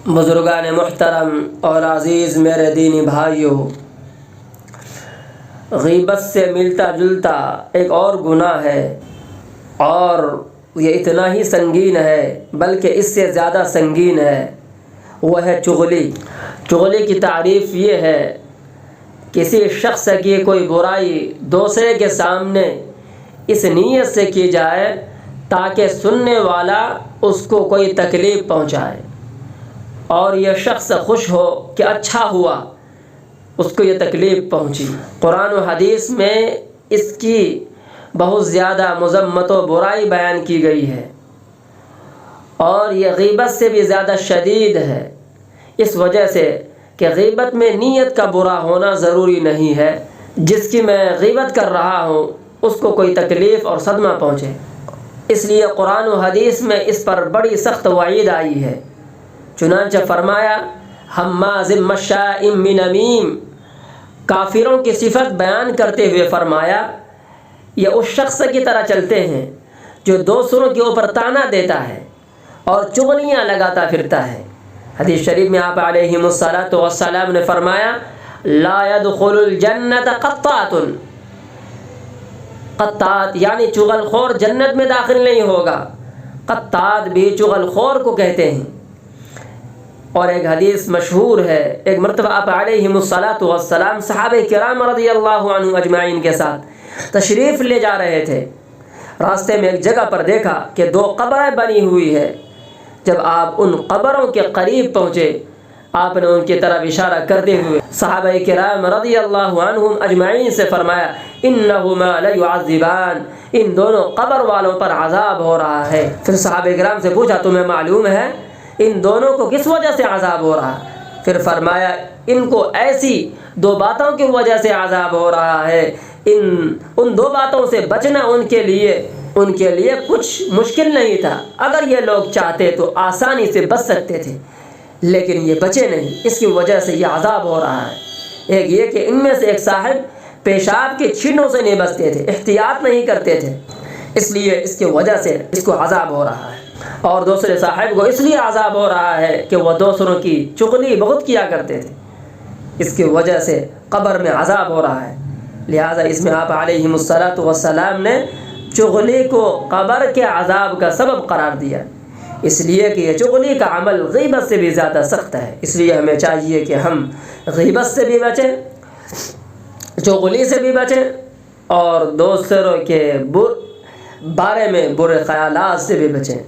بزرگان محترم اور عزیز میرے دینی بھائیوں، غیبت سے ملتا جلتا ایک اور گناہ ہے، اور یہ اتنا ہی سنگین ہے بلکہ اس سے زیادہ سنگین ہے، وہ ہے چغلی۔ چغلی کی تعریف یہ ہے، کسی شخص کی کوئی برائی دوسرے کے سامنے اس نیت سے کی جائے تاکہ سننے والا اس کو کوئی تکلیف پہنچائے اور یہ شخص خوش ہو کہ اچھا ہوا اس کو یہ تکلیف پہنچی۔ قرآن و حدیث میں اس کی بہت زیادہ مذمت و برائی بیان کی گئی ہے، اور یہ غیبت سے بھی زیادہ شدید ہے، اس وجہ سے کہ غیبت میں نیت کا برا ہونا ضروری نہیں ہے۔ جس کی میں غیبت کر رہا ہوں اس کو کوئی تکلیف اور صدمہ پہنچے، اس لیے قرآن و حدیث میں اس پر بڑی سخت وعید آئی ہے۔ چنانچہ فرمایا، ہماز مشاء بنمیم، کافروں کی صفت بیان کرتے ہوئے فرمایا یہ اس شخص کی طرح چلتے ہیں جو دوسروں کے اوپر طعنہ دیتا ہے اور چغلیاں لگاتا پھرتا ہے۔ حدیث شریف میں آپ علیہ الصلاۃ والسلام نے فرمایا، لا يدخل الجنت قطات، قطات یعنی چغل خور جنت میں داخل نہیں ہوگا۔ قطات بھی چغل خور کو کہتے ہیں۔ اور ایک حدیث مشہور ہے، ایک مرتبہ آپ علیہ الصلاۃ والسلام صحابہ کرام رضی اللہ عنہم اجمعین کے ساتھ تشریف لے جا رہے تھے۔ راستے میں ایک جگہ پر دیکھا کہ 2 قبریں بنی ہوئی ہے۔ جب آپ ان قبروں کے قریب پہنچے، آپ نے ان کی طرف اشارہ کرتے ہوئے صحابہ کرام رضی اللہ عنہم اجمعین سے فرمایا، انہما لیعذبان، ان دونوں قبر والوں پر عذاب ہو رہا ہے۔ پھر صحابہ کرام سے پوچھا، تمہیں معلوم ہے ان دونوں کو کس وجہ سے عذاب ہو رہا ہے؟ پھر فرمایا، ان کو ایسی 2 باتوں کی وجہ سے عذاب ہو رہا ہے، ان 2 باتوں سے بچنا ان کے لیے کچھ مشکل نہیں تھا۔ اگر یہ لوگ چاہتے تو آسانی سے بچ سکتے تھے، لیکن یہ بچے نہیں، اس کی وجہ سے یہ عذاب ہو رہا ہے۔ ایک یہ کہ ان میں سے ایک صاحب پیشاب کے چھینوں سے نہیں بچتے تھے، احتیاط نہیں کرتے تھے، اس لیے اس کی وجہ سے اس کو عذاب ہو رہا ہے، اور دوسرے صاحب کو اس لیے عذاب ہو رہا ہے کہ وہ دوسروں کی چغلی بہت کیا کرتے تھے، اس کی وجہ سے قبر میں عذاب ہو رہا ہے۔ لہٰذا اس میں آپ علیہ الصلاۃ والسلام نے چغلی کو قبر کے عذاب کا سبب قرار دیا، اس لیے کہ یہ چغلی کا عمل غیبت سے بھی زیادہ سخت ہے۔ اس لیے ہمیں چاہیے کہ ہم غیبت سے بھی بچیں، چغلی سے بھی بچیں، اور دوسروں کے بارے میں برے خیالات سے بھی بچیں۔